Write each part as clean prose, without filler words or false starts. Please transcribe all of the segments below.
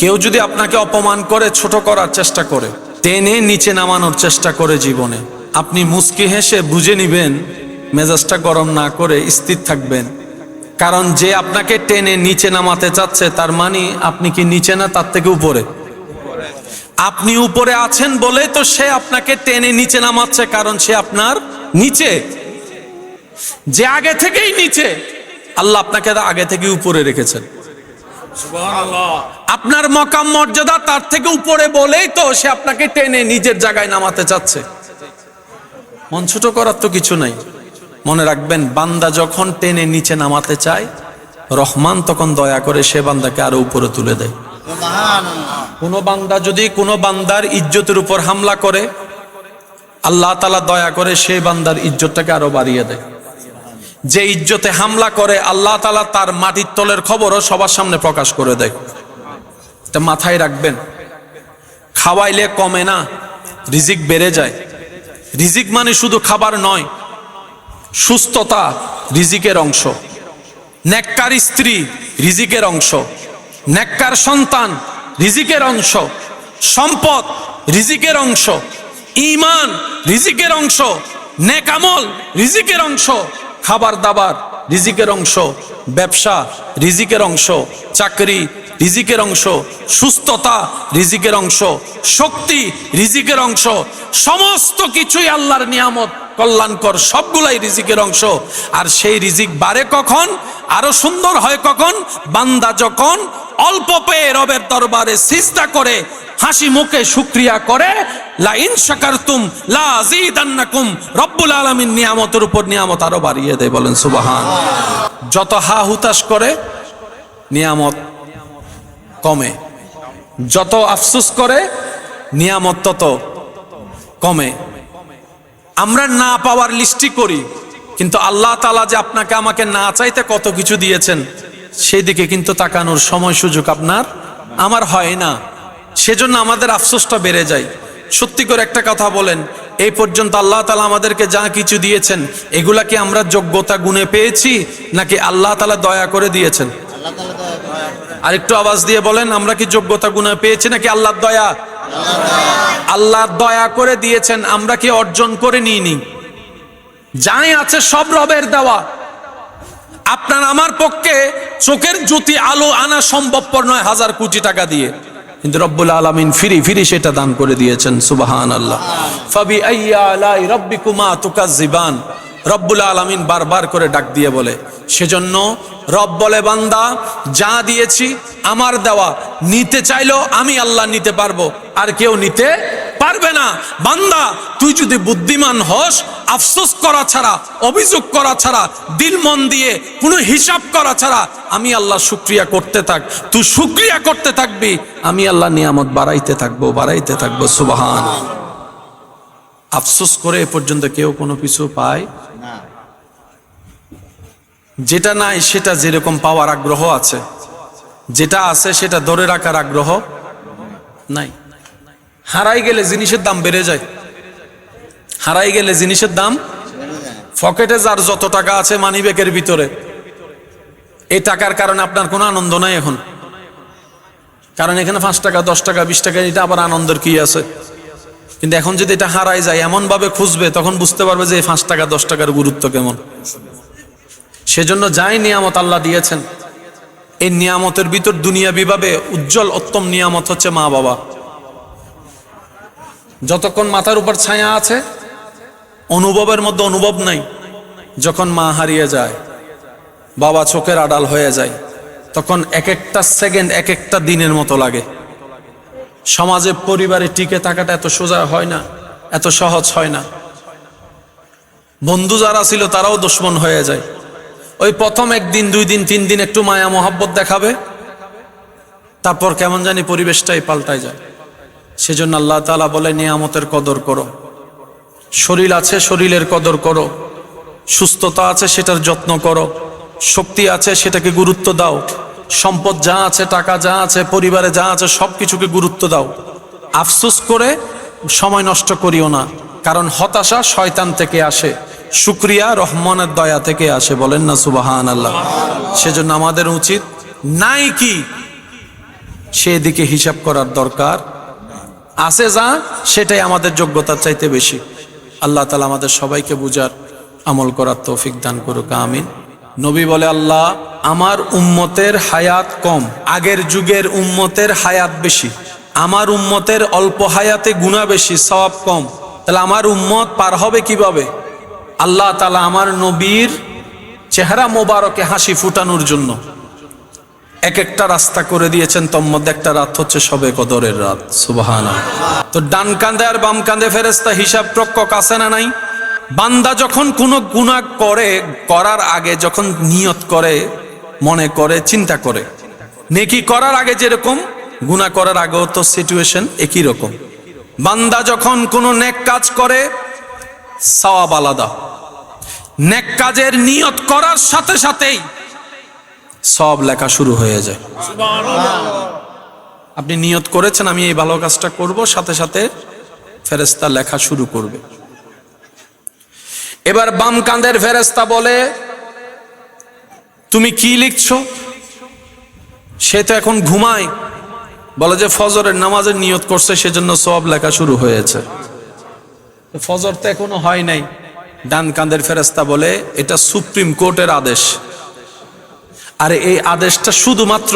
কেউ যদি আপনাকে অপমান করে, ছোট করার চেষ্টা করে, টেনে নিচে নামানোর চেষ্টা করে জীবনে, আপনি মুচকি হেসে বুঝে নিবেন, মেজাজটা গরম না করে স্থির থাকবেন। কারণ যে আপনাকে টেনে নিচে নামাতে চাচ্ছে, তার মানে আপনি কি নিচে না তার থেকে উপরে? আপনি উপরে আছেন বলেই তো সে আপনাকে টেনে নিচে নামাচ্ছে, কারণ সে আপনার নিচে। যে আগে থেকেই নিচে, আল্লাহ আপনাকে আগে থেকে উপরে রেখেছেন। আপনার মকাম মর্যাদা তার থেকে উপরে বলেই তো সে আপনাকে টেনে নিজের জায়গায় নামাতে চাচ্ছে। মন ছোট করার তো কিছু নাই। মনে রাখবেন, বান্দা যখন টেনে নিচে নামাতে চায়, রহমান তখন দয়া করে সে বান্দাকে আরো উপরে তুলে দেয়। কোন বান্দা যদি কোনো বান্দার ইজ্জতের উপর হামলা করে, আল্লাহ তাআলা দয়া করে সেই বান্দার ইজ্জতটাকে আরো বাড়িয়ে দেয়। যে ইজ্জতে হামলা করে, আল্লাহ তাআলা তার মাটির তলের খবরও সবার সামনে প্রকাশ করে দেয়। এটা মাথায় রাখবেন। খাওয়াইলে কমে না, রিজিক বেড়ে যায়। রিজিক মানে শুধু খাবার নয়, সুস্থতা রিজিকের অংশ। নেককার স্ত্রী রিজিকের অংশ, নেককার সন্তান রিজিকের অংশ, সম্পদ রিজিকের অংশ, ঈমান রিজিকের অংশ, নেক আমল রিজিকের অংশ, খাবার দাবার রিজিকের অংশ, ব্যবসা রিজিকের অংশ, চাকরি রিজিকের অংশ, সুস্থতা রিজিকের অংশ, শক্তি রিজিকের অংশ। সমস্ত কিছুই আল্লাহর নিয়ামত, কল্যাণকর, সবগুলাই রিজিকের অংশ। আর সেই রিজিক বাড়ে কখন, আরো সুন্দর হয় কখন? বান্দা যখন অল্প পেয়ে রবের দরবারে সিজদা করে, হাসি মুখে শুকরিয়া করে, লা ইন শাকারতুম লা আযীদান্নাকুম। রব্বুল আলামিন নিয়ামতের উপর নিয়ামত আরো বাড়িয়ে দেয়। বলেন সুবহানাল্লাহ। যত হা হুতাশ করে, নিয়ামত কমে। যত আফসোস করে, নিয়ামত তত কমে। আমরা না পাওয়ার লিস্টি করি, কিন্তু আল্লাহ তাআলা যে আপনাকে আমাকে না চাইতে কত কিছু দিয়েছেন, সেই দিকে কিন্তু তাকানোর সময় সুযোগ আপনার আমার হয় না। সেজন্য আমাদের আফসোসটা বেড়ে যায়। সত্যি করে একটা কথা বলেন, এই পর্যন্ত আল্লাহ তাআলা আমাদেরকে যা কিছু দিয়েছেন, এগুলা কি আমরা যোগ্যতা গুণে পেয়েছি, নাকি আল্লাহ তাআলা দয়া করে দিয়েছেন? আর একটু আওয়াজ দিয়ে বলেন, আমরা কি যোগ্যতা গুণে পেয়েছি নাকি আল্লাহর দয়া? আল্লাহ দয়া করে দিয়েছেন, আমরা কি অর্জন করে নিইনি? যাই আছে সব রবের দেওয়া। আপনার আমার পক্ষে চোখের জ্যোতি আলো আনা সম্ভবপর নয় 1000 কোটি টাকা দিয়ে, কিন্তু রব্বুল আলামিন ফিরি ফিরি সেটা দান করে দিয়েছেন। সুবহানাল্লাহ। ফাবি আইয়ি আলাই রাব্বিকুমা তুকাজ্জিবান। রব্বুল আলামিন বারবার করে ডাক দিয়ে বলে। সেজন্য রব বলে, বান্দা যা দিয়েছি আমার দেওয়া, নিতে চাইলেও আমি আল্লাহ নিতে পারবো, আর কেউ নিতে পারবে না। বান্দা তুই যদি বুদ্ধিমান হস, আফসোস করা ছাড়া, অভিযোগ করা ছাড়া, দিল মন দিয়ে কোনো হিসাব করা ছাড়া আমি আল্লাহ শুকরিয়া করতে থাক। তুই শুকরিয়া করতে থাকবি, আমি আল্লাহ নিয়ামত বাড়াইতে থাকবো, বাড়াইতে থাকবো। সুবহানাল্লাহ। আফসোস করে এ পর্যন্ত কেউ কোনো কিছু পায় না। যেটা নাই সেটা যেরকম পাওয়ার আগ্রহ আছে, যেটা আছে সেটা ধরে রাখার আগ্রহ নাই। হারাই গেলে জিনিসের দাম বেড়ে যায়। হারাই গেলে জিনিসের দাম, পকেটে যার যত টাকা আছে মানিব্যাগের ভিতরে, এই টাকার কারণে আপনার কোনো আনন্দ নাই এখন। কারণ এখানে 5 টাকা 10 টাকা 20 টাকা, এটা আবার আনন্দের কি আছে? কিন্তু এখন যদি এটা হারাই যায়, এমন ভাবে খুঁজবে, তখন বুঝতে পারবে যে এই 5 টাকা 10 টাকার গুরুত্ব কেমন। সেজন্য যাই নিয়ামত আল্লাহ দিয়েছেন, এই নিয়ামতের ভিতর দুনিয়াবি ভাবে উজ্জ্বল উত্তম নিয়ামত হচ্ছে মা বাবা। যতক্ষণ মাথার উপর ছায়া আছে, অনুভবের মধ্যে অনুভব নাই। যখন মা হারিয়ে যায়, বাবা চোখের আড়াল হয়ে যায়, তখন এক একটা সেকেন্ড এক একটা দিনের মতো লাগে। সমাজে পরিবারে টিকে থাকাটা এত সোজা হয় না, এত সহজ হয় না। বন্ধু যারা ছিল তারাও দুশমন হয়ে যায়। ওই প্রথম 1 দিন 2 দিন 3 দিন একটু মায়া মোহাব্বত দেখাবে, তারপর কেমন জানি পরিবেশটাই পাল্টায় যায়। সেজন্য আল্লাহ তাআলা বলে, নিয়ামতের কদর করো। শরীর আছে, শরীরের কদর করো। সুস্থতা আছে, সেটার যত্ন করো। শক্তি আছে, সেটাকে গুরুত্ব দাও। সম্পদ যা আছে, টাকা যা আছে, পরিবারে যা আছে, সব কিছুকে গুরুত্ব দাও। আফসোস করে সময় নষ্ট করিও না, কারণ হতাশা শয়তান থেকে আসে, শুকরিয়া রহমানের দয়া থেকে আসে। বলেন না সুবহানাল্লাহ। সেজন্য আমাদের উচিত নাই কি সেদিকে হিসাব করার দরকার আছে, যা সেটাই আমাদের যোগ্যতার চাইতে বেশি। আল্লাহ তাআলা আমাদের সবাইকে বুঝার আমল করার তৌফিক দান করুক, আমিন। নবী বলে, আল্লাহ আমার উম্মতের হায়াত কম, আগের যুগের উম্মতের হায়াত বেশি, আমার উম্মতের অল্প হায়াতে গুনাহ বেশি, সওয়াব কম। তাহলে আমার উম্মত পার হবে কিভাবে? আল্লাহ তাআলা আমার নবীর চেহারা মোবারকে হাসি ফুটানোর জন্য এক একটা রাস্তা করে দিয়েছেন। তোর মধ্যে একটা রাত হচ্ছে শবে কদরের রাত, সুবহানাল্লাহ। তো ডান কাঁধে আর বাম কাঁধে ফেরেশতা হিসাব রক্ষক আছে না নাই? বান্দা যখন কোনো গুনাহ করে, করার আগে যখন নিয়ত করে, মনে করে, চিন্তা করে, নেকি করার আগে যেরকম গুনাহ করার আগেও তো সিচুয়েশন একই রকম। বান্দা যখন কোনো নেক কাজ করে সওয়াব আলাদা, নেক কাজের নিয়ত করার সাথে সাথেই সব লেখা শুরু হয়ে যায়। আপনি নিয়ত করেছেন আমি এই ভালো কাজটা করব, সাথে সাথে ফেরেশতা লেখা শুরু করবে। এবার বাম কাঁধের ফেরেশতা বলে, তুমি কি লিখছো? সে তো এখন ঘুমায়, বলে যে ফজরের নামাজের নিয়ত করছে, সেজন্য সব লেখা শুরু হয়েছে। ফজর তো এখনো হয় নাই। ডান কাঁধের ফেরেশতা বলে, এটা সুপ্রিম কোর্টের আদেশ, আর এই আদেশটা শুধুমাত্র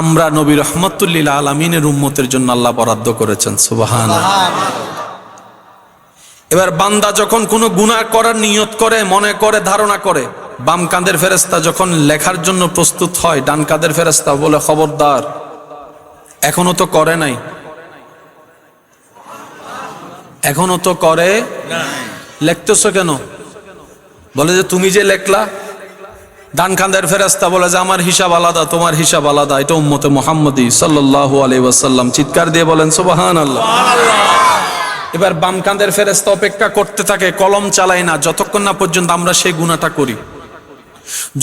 আমরা নবী রহমতুল্লিল আলামিনের উম্মতের জন্য আল্লাহ বরাদ্দ করেছেন, সুবহানাল্লাহ। এবার বান্দা যখন কোনো গুনাহ করার নিয়ত করে, মনে করে, ধারণা করে, বাম কাঁধের ফেরেশতা যখন লেখার জন্য প্রস্তুত হয়, ডান কাঁধের ফেরেশতা বলে, খবরদার, এখনো তো করে নাই, এখনো তো করে লিখতেছো কেন? বলে যে তুমি যে লেখলা। ডান কাঁধের ফেরেশতা বলে যে আমার হিসাব আলাদা, তোমার হিসাব আলাদা, এটা উম্মতে মুহাম্মদী সাল্লাল্লাহু আলাইহি ওয়াসাল্লাম। চিৎকার দিয়ে বলেন সুবহানাল্লাহ। এবার বাম কাঁধের ফেরেশতা অপেক্ষা করতে থাকে, কলম চালায় না যতক্ষণ না পর্যন্ত আমরা সেই গুনাহটা করি।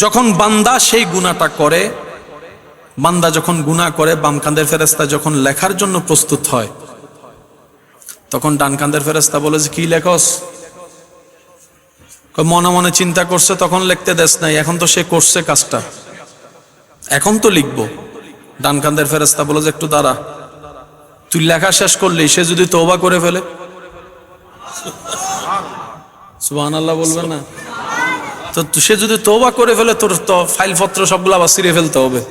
যখন বান্দা সেই গুনাহটা করে, বান্দা যখন গুনাহ করে, বাম কাঁধের ফেরেশতা যখন লেখার জন্য প্রস্তুত হয়, তখন ডান কাঁধের ফেরেশতা বলে যে কি লেখস? মনে মনে চিন্তা করছে, তখন লিখতে দেস নাই, এখন তো সে করছে কাজটা, এখন তো লিখবো। ডান কাঁধের ফেরেশতা বলে যে একটু দাঁড়া, তুই লেখা শেষ করলি, সে যদি তওবা করে ফেলে? সুবহানাল্লাহ বলবেন না? তো সে যদি তওবা করে ফেলে, তোর তো ফাইলপত্র সবগুলো আবার ছিঁড়ে ফেলতে হবে,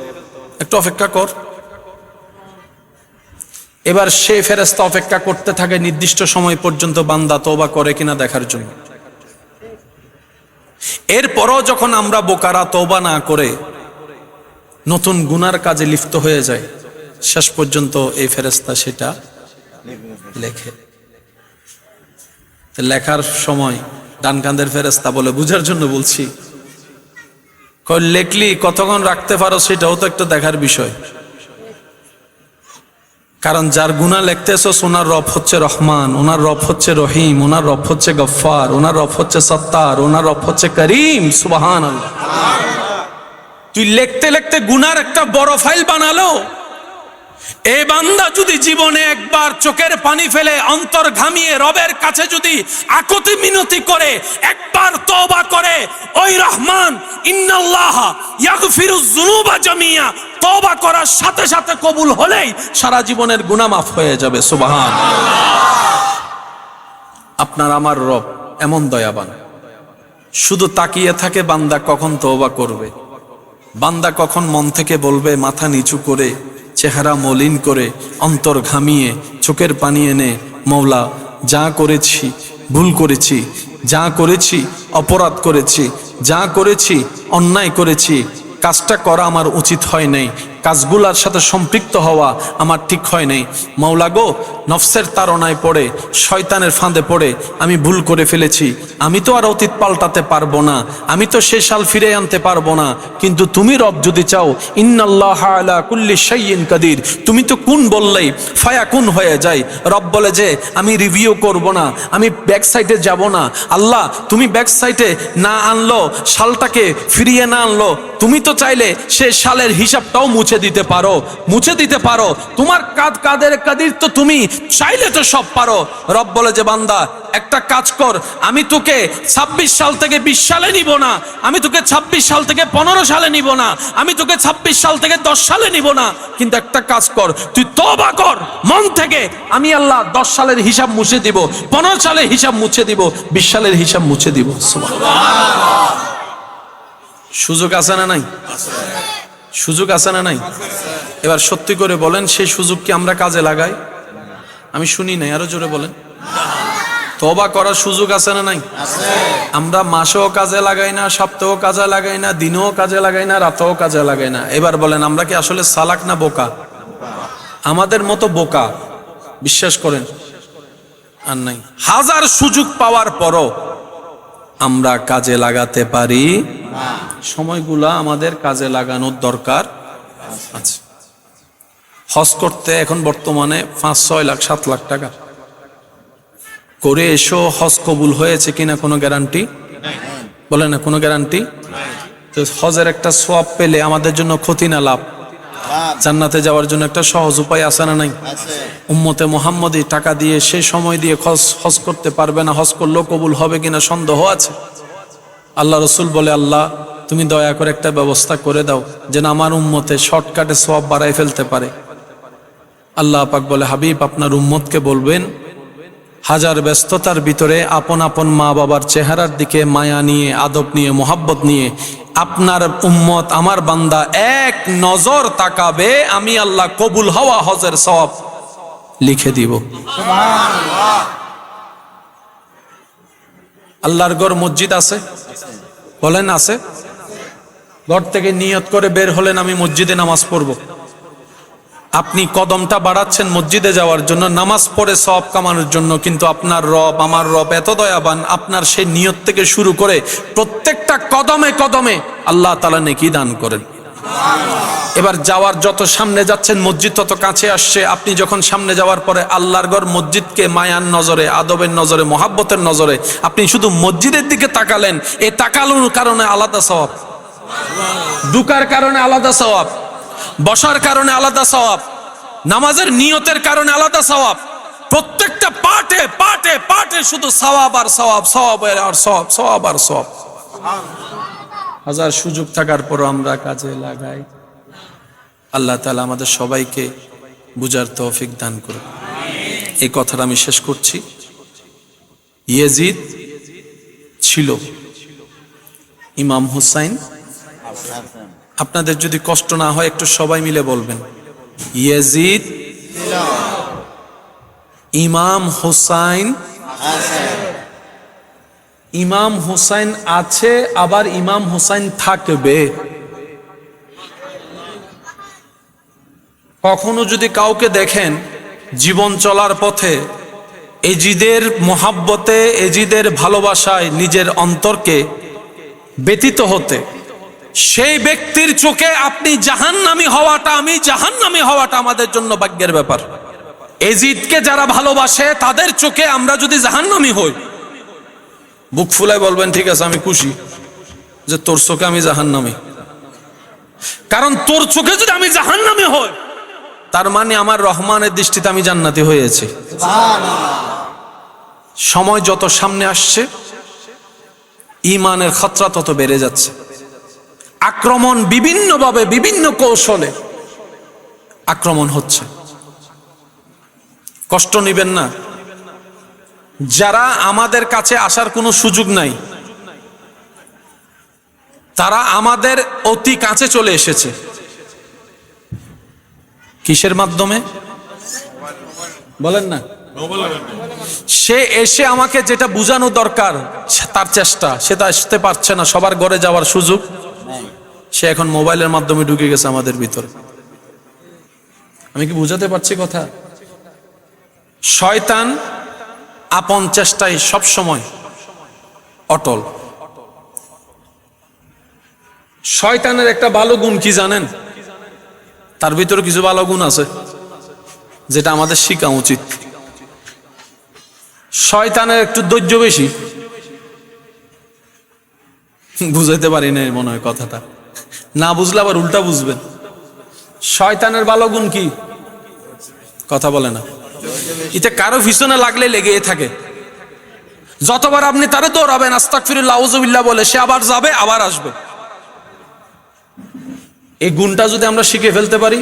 একটু অপেক্ষা কর। এবার সে ফেরেশতা অপেক্ষা করতে থাকে নির্দিষ্ট সময় পর্যন্ত বান্দা তওবা করে কিনা দেখার জন্য। এরপরও যখন আমরা বোকারা তওবা না করে নতুন গুনার কাজে লিপ্ত হয়ে যায়, শেষ পর্যন্ত এই ফেরেশতা সেটা লেখে। লেখার সময় ডান কাঁধের ফেরেশতা বলে, বুঝার জন্য বলছি, লেখলি কতক্ষণ রাখতে পারো সেটাও তো একটা দেখার বিষয়। কারণ যার গুনাহ লিখতেছো, ওনার রব হচ্ছে রহমান, ওনার রব হচ্ছে রহিম, ওনার রব হচ্ছে গফফার, ওনার রব হচ্ছে সত্তার, ওনার রব হচ্ছে করিম, সুবহানাল্লাহ। তুই লিখতে লিখতে গুনার একটা বড় ফাইল বানালো। এই বান্দা যদি জীবনে একবার চোখের পানি ফেলে, অন্তর ঘামিয়ে রবের কাছে যদি আকুতি মিনতি করে, একবার তওবা করে, ওই রহমান ইন্নাল্লাহা ইয়াগফিরুয যুনুবা জামিয়া, তওবা করার সাথে সাথে কবুল হলেই সারা জীবনের গুনাহ মাফ হয়ে যাবে, সুবহানাল্লাহ। আপনার আমার রব এমন দয়াবান, শুধু তাকিয়ে থাকে বান্দা কখন তওবা করবে, বান্দা কখন মন থেকে বলবে, মাথা নিচু করে, চেহারা মলিন করে, অন্তর ঘামিয়ে, চোখের পানি এনে, মওলা যা করেছি ভুল করেছি, যা করেছি অপরাধ করেছি, যা করেছি অন্যায় করেছি, কাজটা করা আমার উচিত হয় নাই, কাজগুলার সাথে সম্পৃক্ত হওয়া আমার ঠিক হয় নাই, মাওলা গো, নফসের তাড়নায় পড়ে, শয়তানের ফাঁদে পড়ে আমি ভুল করে ফেলেছি, আমি তো আর অতীত পাল্টাতে পারবো না, আমি তো সে সাল ফিরে আনতে পারবো না, কিন্তু তুমি রব যদি চাও, ইন্নাল্লাহা আলা কুল্লি শাইইন কাদির, তুমি তো কুন বললেই ফায়াকুন হয়ে যায়। রব বলে যে আমি রিভিউ করব না, আমি ব্যাক সাইডে যাব না। আল্লাহ তুমি ব্যাক সাইডে না আনলো, সালটাকে ফিরিয়ে না আনলো, তুমি তো চাইলে সে সালের হিসাবটাও মুছে মুছে দিতে পারো, মুছে দিতে পারো। তোমার কাদের কাদির তো তুমি চাইলে তো সব পারো। রব বলে যে বান্দা একটা কাজ কর, আমি তোকে 26 সাল থেকে 20 সালে নিব না, আমি তোকে 26 সাল থেকে 15 সালে নিব না, আমি তোকে 26 সাল থেকে 10 সালে নিব না, কিন্তু একটা কাজ কর, তুই তওবা কর মন থেকে, আমি আল্লাহ 10 সালের হিসাব মুছে দিব, 15 সালের হিসাব মুছে দিব, 20 সালের হিসাব মুছে দিব। সুবহানাল্লাহ। সুযোগ আছে না নাই? সুযোগ আছে না নাই? এবার সত্যি করে বলেন, সেই সুযোগ কি আমরা কাজে লাগাই? আমি শুনি নাই, আরো জোরে বলেন। তওবা করার সুযোগ আছে না নাই? আমরা মাসেও কাজে লাগাই না, সপ্তাহেও কাজে লাগাই না, দিনেও কাজে লাগাই না, রাতেও কাজে লাগাই না। এবার বলেন আমরা কি আসলে চালাক না বোকা? আমাদের মতো বোকা বিশ্বাস করেন আর নাই। হাজার সুযোগ পাওয়ার পরও আমরা কাজে লাগাতে পারি না। সময়গুলা আমাদের কাজে লাগানোর দরকার আছে। হজ করতে এখন বর্তমানে 5, 6 লাখ 7 লাখ টাকা করে এসো, হজ কবুল হয়েছে কিনা কোনো গ্যারান্টি বলে না, কোনো গ্যারান্টি। তো হজের একটা সওয়াব পেলে আমাদের জন্য ক্ষতি না লাভ? জান্নাতে যাওয়ার জন্য একটা সহজ উপায় আছে না নাই? উম্মতে মুহাম্মদী টাকা দিয়ে সেই সময় দিয়ে হজ করতে পারবে না, হজ করলেও কবুল হবে কিনা সন্দেহ আছে। আল্লাহ রসুল বলে, আল্লাহ তুমি দয়া করে একটা ব্যবস্থা করে দাও যেন আমার উম্মতে শর্টকাটে সওয়াব বাড়াই ফেলতে পারে। আল্লাহ পাক বলে, হাবিব আপনার উম্মতকে বলবেন হাজার ব্যস্ততার ভিতরে আপন আপন মা বাবার চেহারার দিকে মায়া নিয়ে, আদব নিয়ে, মোহাব্বত নিয়ে আপনার উম্মত আমার বান্দা এক নজর তাকাবে, আমি আল্লাহ কবুল হওয়া হজের সওয়াব লিখে দিব। সুবহানাল্লাহ। আল্লাহর ঘর মসজিদ আছে বলেন? আছে। ঘর থেকে নিয়ত করে বের হলেন আমি মসজিদে নামাজ পড়ব, আপনি কদমটা বাড়াচ্ছেন মসজিদে যাওয়ার জন্য, নামাজ পড়ে সওয়াব কামানোর জন্য, কিন্তু আপনার রব, আমার রব এত দয়াবান, আপনার সেই নিয়ত থেকে শুরু করে প্রত্যেকটা কদমে কদমে আল্লাহ তাআলা নেকি দান করেন। এবার যাওয়ার যত সামনে যাচ্ছেন মসজিদ তত কাছে আসছে, আপনি যখন সামনে যাওয়ার পরে আল্লাহর ঘর মসজিদকে মায়ার নজরে, আদবের নজরে, মোহাব্বতের নজরে আপনি শুধু মসজিদের দিকে তাকালেন, এই তাকানোর কারণে আলাদা সওয়াব, ঢুকার কারণে আলাদা সওয়াব, বসার কারণে আলাদা সওয়াব, নামাজের নিয়তের কারণে আলাদা সওয়াব, প্রত্যেকটা পাঠে পাঠে পাঠে শুধু সওয়াব আর সওয়াব, সওয়াব আর সওয়াব, সওয়াব আর সওয়াব। হাজার সুযোগ থাকার পরও আমরা কাজে লাগাই। আল্লাহ তাআলা আমাদের সবাইকে বুঝার তৌফিক দান করুন। এই কথাটা আমি শেষ করছি। ইয়াজিদ ছিল ইমাম হুসাইন, আপনাদের যদি কষ্ট না হয় একটু সবাই মিলে বলবেন, ইয়াজিদ ইমাম হুসাইন, ইমাম হুসাইন আছে, আবার ইমাম হুসাইন থাকবে। কখনো যদি কাউকে দেখেন জীবন চলার পথে এজিদের মোহাব্বতে, এজিদের ভালোবাসায় নিজের অন্তরকে ব্যতীত হতে, সেই ব্যক্তির চোখে আপনি জাহান্নামী হওয়াটা, আমি জাহান্নামী হওয়াটা আমাদের জন্য ভাগ্যের ব্যাপার। এজিদকে যারা ভালোবাসে তাদের চোখে আমরা যদি জাহান্নামী হই, বুক ফুলায় বলবেন ঠিক আছে আমি খুশি যে তোর চোখে আমি জাহান্নামী, কারণ তোর চোখে যদি আমি জাহান্নামী হই তার মানে আমার রহমানের দৃষ্টিতে আমি জান্নাতি হয়েছি। সময় যত সামনে আসছে ঈমানের খতরা তত বেড়ে যাচ্ছে। আক্রমণ বিভিন্নভাবে বিভিন্ন কৌশলে আক্রমণ হচ্ছে। কষ্ট নিবেন না। যারা আমাদের কাছে আসার কোনো সুযোগ নাই তারা আমাদের অতি কাছে চলে এসেছে। কিসের মাধ্যমে বলেন না? সে এসে আমাকে যেটা বোঝানো দরকার তার চেষ্টা, সেটা আসতে পারছে না, সবার ঘরে যাওয়ার সুযোগ সে এখন মোবাইলের মাধ্যমে ঢুকে গেছে আমাদের ভিতরে। আমি কি বুঝাতে পারছি কথা? শয়তান আপন চেষ্টায় সব সময় অটল। শয়তানের একটা ভালো গুণ কি জানেন? তার ভিতরে কিছু ভালো গুণ আছে যেটা আমাদের শেখা উচিত। শয়তানের একটু ধৈর্য বেশি। বুঝাইতে পারি না মনে হয় কথাটা, না বুঝলে আবার উল্টা বুঝবেন। শয়তানের ভালো গুণ কি? কথা বলে না। এটা কারো পিছনে লাগলে লেগেই থাকে। যতবার আপনি তারে দৌড়াবেন আস্তাগফিরুল্লাহ আউযুবিল্লাহ বলে, সে আবার যাবে আবার আসবে। এই গুণটা যদি আমরা শিখে ফেলতে পারি,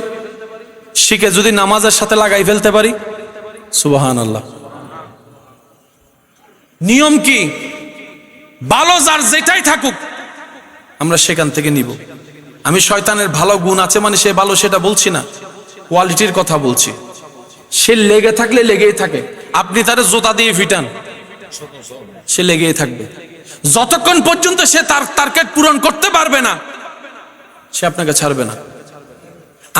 শিখে যদি নামাজের সাথে লাগাই ফেলতে পারি, সুবহানাল্লাহ। নিয়ম কি? ভালো যার যেটাই থাকুক আমরা সেখান থেকে নিব। আমি শয়তানের ভালো গুণ আছে মানে সে ভালো সেটা বলছি না, কোয়ালিটির কথা বলছি। সে লেগে থাকলে লেগেই থাকে। আপনি তারে জোতা দিয়ে ফিটান, সে লেগেই থাকবে। যতক্ষণ পর্যন্ত সে তার টার্গেট পূরণ করতে পারবে না, সে আপনাকে ছাড়বে না।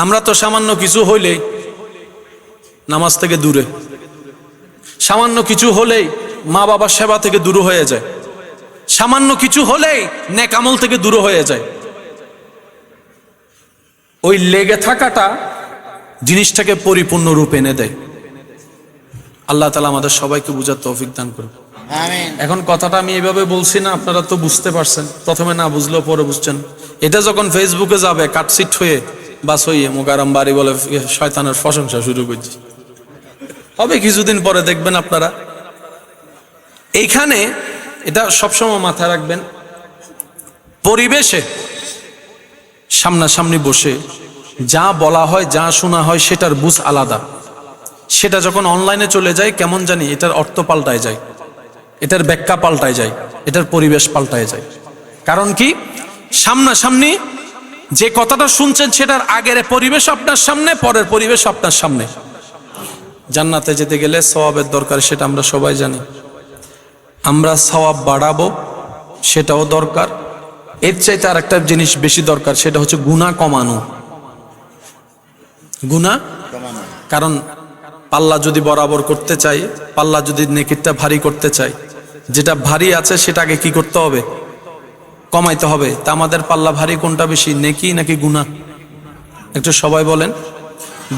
আমরা তো সামান্য কিছু হইলেই নামাজ থেকে দূরে, সামান্য কিছু হলেই মা বাবার সেবা থেকে দূর হয়ে যায়, সামান্য কিছু হলেই নেক আমল থেকে দূর হয়ে যায়। ওই লেগে থাকাটা জিনিসটাকে পরিপূর্ণ রূপ এনে দেয়। আল্লাহ তাআলা আমাদের সবাইকে বুঝার তৌফিক দান করুন। আমিন। এখন কথাটা আমি এইভাবে বলছি না, আপনারা তো বুঝতে পারছেন, প্রথমে না বুঝলেও পরে বুঝছেন। এটা যখন ফেসবুকে যাবে কাটসিট হয়ে বাস হইয়ে মোকারম বাড়ি বলে শয়তানের প্রশংসা শুরু করছি, হবে কিছুদিন পরে দেখবেন আপনারা। এইখানে এটা সবসময় মাথায় রাখবেন, পরিবেশে সামনাসামনি বসে যা বলা হয় যা শোনা হয় সেটার বুঝ আলাদা। সেটা যখন অনলাইনে চলে যায় কেমন জানি এটার অর্থ পাল্টায় যায়, এটার ব্যাখ্যা পাল্টায় যায়, এটার পরিবেশ পাল্টায় যায়। কারণ কি? সামনাসামনি যে কথাটা শুনছেন সেটার আগের পরিবেশ আপনার সামনে, পরের পরিবেশ আপনার সামনে। জান্নাতে যেতে গেলে সওয়াবের দরকার, সেটা আমরা সবাই জানি। আমরা সওয়াব বাড়াবো সেটাও দরকার। এর চাইতে আর একটা জিনিস বেশি দরকার, সেটা হচ্ছে গুনাহ কমানো। গুনাহ কারণ পাল্লা যদি বরাবর করতে চাই, পাল্লা যদি নেকিরটা ভারী করতে চাই, যেটা ভারী আছে সেটাকে কি করতে হবে? কমাইতে হবে। তা আমাদের পাল্লা ভারী কোনটা বেশি, নেকি নাকি গুনাহ? একটু সবাই বলেন।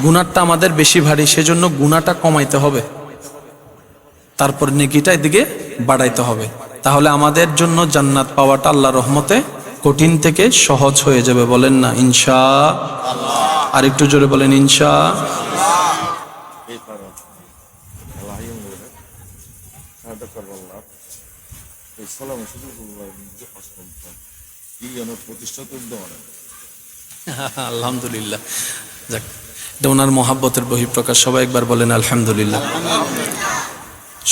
গুনাহটা আমাদের বেশি ভারী, সেজন্য গুনাহটা কমাইতে হবে, তারপর নেকিটা এদিকে বাড়াইতে হবে। তাহলে আমাদের জন্য জান্নাত পাওয়াটা আল্লাহর রহমতে কঠিন থেকে সহজ হয়ে যাবে। বলেন না ইনশাআল্লাহ। আর একটু জোরে বলেন ইনশাআল্লাহ। আলহামদুলিল্লাহ, যাক, এটা ওনার মহাব্বতের বহিঃপ্রকাশ। সবাই একবার বলেন আলহামদুলিল্লাহ।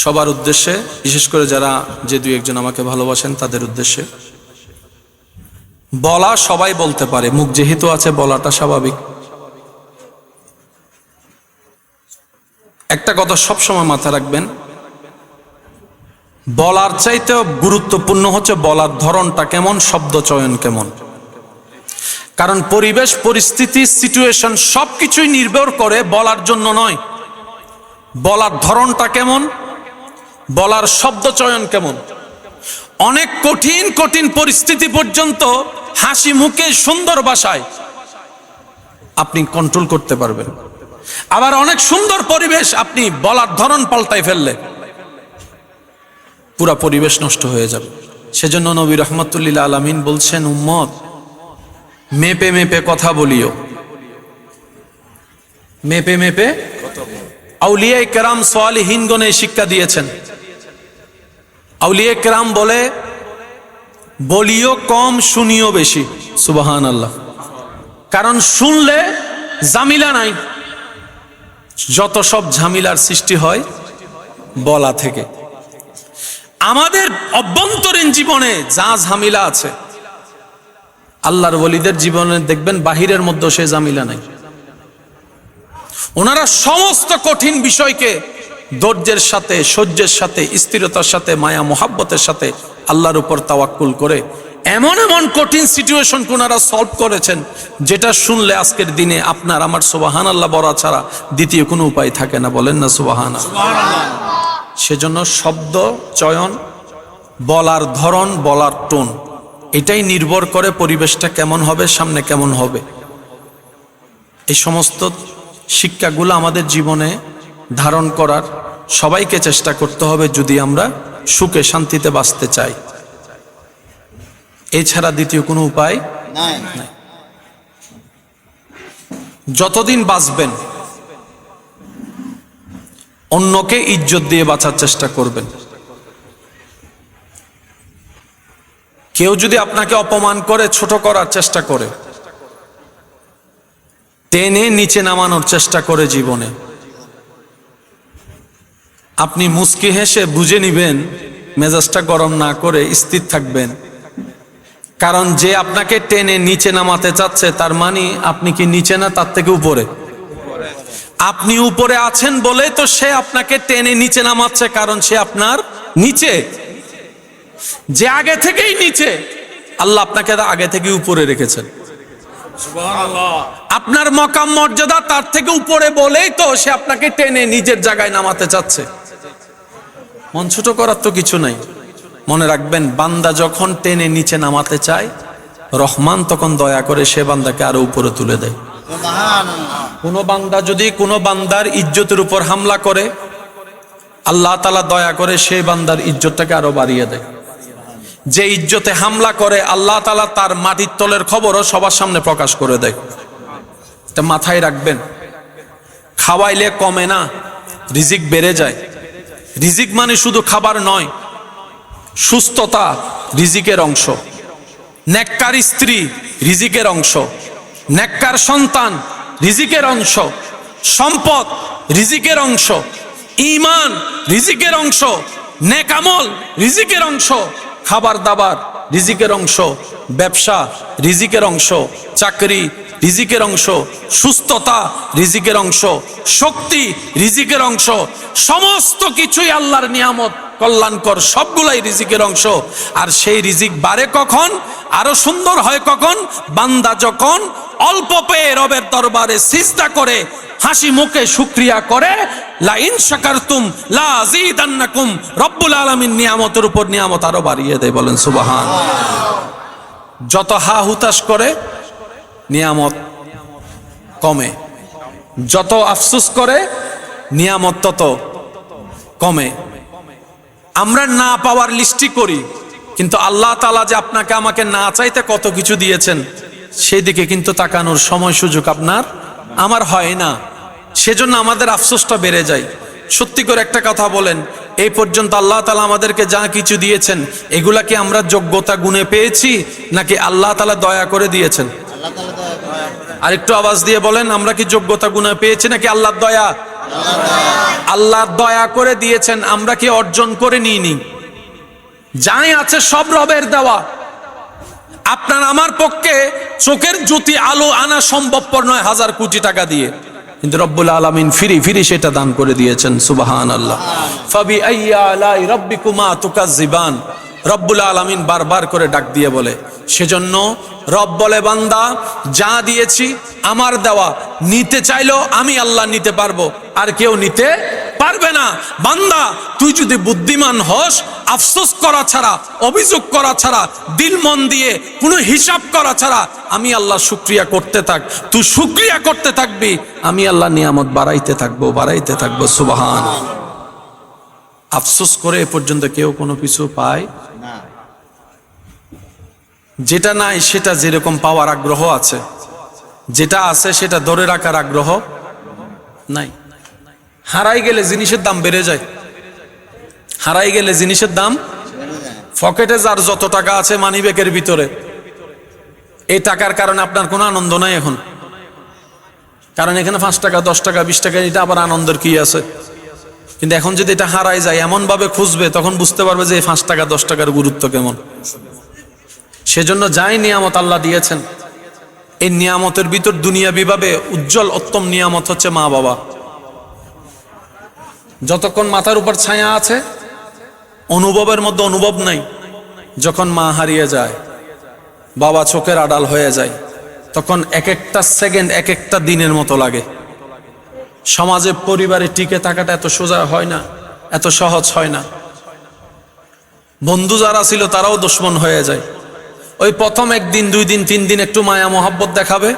সবার উদ্দেশ্যে, বিশেষ করে যারা যে দুই একজন আমাকে ভালোবাসেন তাদের উদ্দেশ্যে বলা, সবাই বলতে পারে, মুখ যেহেতু আছে বলাটা স্বাভাবিক। একটা কথা সবসময় মাথায় রাখবেন, বলার চাইতেও গুরুত্বপূর্ণ হচ্ছে বলার ধরনটা কেমন, শব্দ চয়ন কেমন। কারণ পরিবেশ, পরিস্থিতি, সিচুয়েশন সবকিছুই নির্ভর করে বলার জন্য নয়, বলার ধরনটা কেমন, বলার শব্দ চয়ন কেমন। অনেক কঠিন কঠিন পরিস্থিতি পর্যন্ত হাসি মুখে সুন্দর ভাষায় আপনি কন্ট্রোল করতে পারবেন। আবার অনেক সুন্দর পরিবেশ, আপনি বলার ধরন পাল্টাই ফেললে পুরা পরিবেশ নষ্ট হয়ে যাবে। সেজন্য নবী রাহমাতুল্লিল আলামিন বলছেন, উম্মত মেপে মেপে কথা বলিও, মেপে মেপে। আউলিয়া কেরাম সালিহিনগণ এই শিক্ষা দিয়েছেন। আউলিয়া কেরাম বলে, বলিও কম শুনিও বেশি। সুবহানাল্লাহ। কারণ শুনলে ঝামেলা নাই, যত সব ঝামেলার সৃষ্টি হয় বলা থেকে। আমাদের অভ্যন্তরীণ জীবনে যা ঝামেলা আছে, আল্লাহর ওলিদের জীবনে দেখবেন বাহিরের মধ্যে সে ঝামেলা নাই। ওনারা সমস্ত কঠিন বিষয়কে ধৈর্যের সাথে, সহ্যের সাথে, স্থিরতার সাথে, মায়া মোহাব্বতের সাথে আল্লাহর উপর তাওয়াক্কুল করে এমন এমন কঠিন সিচুয়েশন ওনারা সলভ করেছেন, যেটা শুনলে আজকের দিনে আপনার আমার সুবহানাল্লাহ বলা ছাড়া দ্বিতীয় কোনো উপায় থাকে না। বলেন না সুবহানাল্লাহ। সেজন্য শব্দ চয়ন, বলার ধরন, বলার টোন, এটাই নির্ভর করে পরিবেশটা কেমন হবে, সামনে কেমন হবে। এই সমস্ত শিক্ষাগুলো আমাদের জীবনে ধারণ করার সবাইকে চেষ্টা করতে হবে, যদি আমরা সুখে শান্তিতে বাঁচতে চাই। এছাড়া দ্বিতীয় কোনো উপায় নাই। যতদিন বাঁচবেন অন্যকে ইজ্জত দিয়ে বাঁচার চেষ্টা করবেন। কেউ যদি আপনাকে অপমান করে, ছোট করার চেষ্টা করে, টেনে নিচে নামানোর চেষ্টা করে জীবনে, আপনি মুচকি হেসে বুঝে নিবেন, মেজাজটা গরম না করে স্থির থাকবেন। কারণ যে আপনাকে টেনে নিচে নামাতে চাচ্ছে তার মানে আপনি কি নিচে না তার থেকে উপরে? আপনি উপরে আছেন বলে তো সে আপনাকে টেনে নিচে নামাচ্ছে, কারণ সে আপনার নিচে। যে আগে থেকেই নিচে, আল্লাহ আপনাকে আগে থেকে উপরে রেখেছেন। আপনার মকাম মর্যাদা তার থেকে উপরে বলেই তো সে আপনাকে টেনে নিজের জায়গায় নামাতে চাচ্ছে। মন ছোট করার তো কিছু নাই। মনে রাখবেন, বান্দা যখন টেনে নিচে নামাতে চায়, রহমান তখন দয়া করে সে বান্দাকে আরো উপরে তুলে দেয়। কোন বান্দা যদি কোনো বান্দার ইজ্জতের উপর হামলা করে, আল্লাহ তাআলা দয়া করে সেই বান্দার ইজ্জতটাকে আরো বাড়িয়ে দেয়। যে ইজ্জতে হামলা করে, আল্লাহ তাআলা তার মাটির তলের খবরও সবার সামনে প্রকাশ করে দেয়। এটা মাথায় রাখবেন। খাওয়াইলে কমে না, রিজিক বেড়ে যায়। রিজিক মানে শুধু খাবার নয়, সুস্থতা রিজিকের অংশ। নেককার স্ত্রী রিজিকের অংশ, নেককার সন্তান রিজিকের অংশ, সম্পদ রিজিকের অংশ, ঈমান রিজিকের অংশ, নেক আমল রিজিকের অংশ, খাবার দাবার রিজিকের অংশ, ব্যবসা রিজিকের অংশ, চাকরি রিজিকের অংশ, সুস্থতা রিজিকের অংশ, শক্তি রিজিকের অংশ। সমস্ত কিছুই আল্লাহর নিয়ামত, কল্যাণকর, সবগুলাই রিজিকের অংশ। আর সেই রিজিক বাড়ে কখন, আরো সুন্দর হয় কখন? বান্দা যখন অল্প পেয়ে রবের দরবারে সিজদা করে, হাসি মুখে শুকরিয়া করে। লা ইন শাকারতুম লা আযীদান্নাকুম, রব্বুল আলামিন নিয়ামতের উপর নিয়ামত আরো বাড়িয়ে দেয়। বলেন সুবহানাল্লাহ। যত হা হুতাশ করে নিয়ামত কমে, যত আফসোস করে নিয়ামত তত কমে। আমরা না পাওয়ার লিস্টি করি, কিন্তু আল্লাহ তাআলা যে আপনাকে আমাকে না চাইতে কত কিছু দিয়েছেন, সেই দিকে কিন্তু তাকানোর সময় সুযোগ আপনার আমার হয় না। সেজন্য আমাদের আফসোসটা বেড়ে যায়। সত্যি করে একটা কথা বলেন, এই পর্যন্ত আল্লাহ তাআলা আমাদেরকে যা কিছু দিয়েছেন, এগুলা কি আমরা যোগ্যতা গুণে পেয়েছি, নাকি আল্লাহ তাআলা দয়া করে দিয়েছেন? আর একটু আওয়াজ দিয়ে বলেন, আমরা কি যোগ্যতা গুণে পেয়েছি নাকি আল্লাহর দয়া? আল্লাহ দয়া করে দিয়েছেন, আমরা কি অর্জন করে নিইনি? যাই আছে সব রবের দেওয়া। আপনার আমার পক্ষে চোখের জ্যোতি আলো আনা সম্ভবপর নয় 1000 কোটি টাকা দিয়ে, কিন্তু রব্বুল আলামিন ফিরি ফিরি সেটা দান করে দিয়েছেন। সুবহানাল্লাহ। ফাবি আইয়া আলাই রাব্বিকুমা তুকাজ্জিবান, রব্বুল আলামিন বারবার করে ডাক দিয়ে বলে। সেজন্য রব বলে, বান্দা যা দিয়েছি আমার দেওয়া, নিতে চাইলেও আমি আল্লাহ নিতে পারবো, আর কেউ নিতে পারবে না। বান্দা তুই যদি বুদ্ধিমান হস, আফসোস করা ছাড়া, অভিযোগ করা ছাড়া, দিল মন দিয়ে কোনো হিসাব করা ছাড়া আমি আল্লাহ শুকরিয়া করতে থাক। তুই শুকরিয়া করতে থাকবি, আমি আল্লাহ নিয়ামত বাড়াইতে থাকবো, বাড়াইতে থাকবো। সুবহান। আফসোস করে এ পর্যন্ত কেউ কোনো কিছু পায় না। যেটা নাই সেটা যেরকম পাওয়ার আগ্রহ আছে, যেটা আছে সেটা ধরে রাখার আগ্রহ নাই। হারাই গেলে জিনিসের দাম বেড়ে যায়। হারাই গেলে জিনিসের দাম, পকেটে যার যত টাকা আছে মানিব্যাগের ভিতরে, এই টাকার কারণে আপনার কোনো আনন্দ নাই এখন। কারণ এখানে 5 টাকা 10 টাকা 20 টাকা, এটা আবার আনন্দের কি আছে? কিন্তু এখন যদি এটা হারাই যায়, এমন ভাবে খুঁজবে, তখন বুঝতে পারবে যে এই 5 টাকা 10 টাকার গুরুত্ব কেমন। সেজন্য যাই নিয়ামত আল্লাহ দিয়েছেন, এই নিয়ামতের ভিতর দুনিয়াবি ভাবে উজ্জ্বল উত্তম নিয়ামত হচ্ছে মা বাবা। যতক্ষণ মাথার উপর ছায়া আছে, অনুভবের মধ্যে অনুভব নাই। যখন মা হারিয়ে যায়, বাবা চোখের আড়াল হয়ে যায়, তখন এক একটা সেকেন্ড এক একটা দিনের মতো লাগে। সমাজে পরিবারে টিকে থাকাটা এত সোজা হয় না, এত সহজ হয় না। বন্ধু যারা ছিল তারাও দুশমন হয়ে যায়। ওই প্রথম 1 দিন 2 দিন 3 দিন একটু মায়া মোহাব্বত দেখাবে,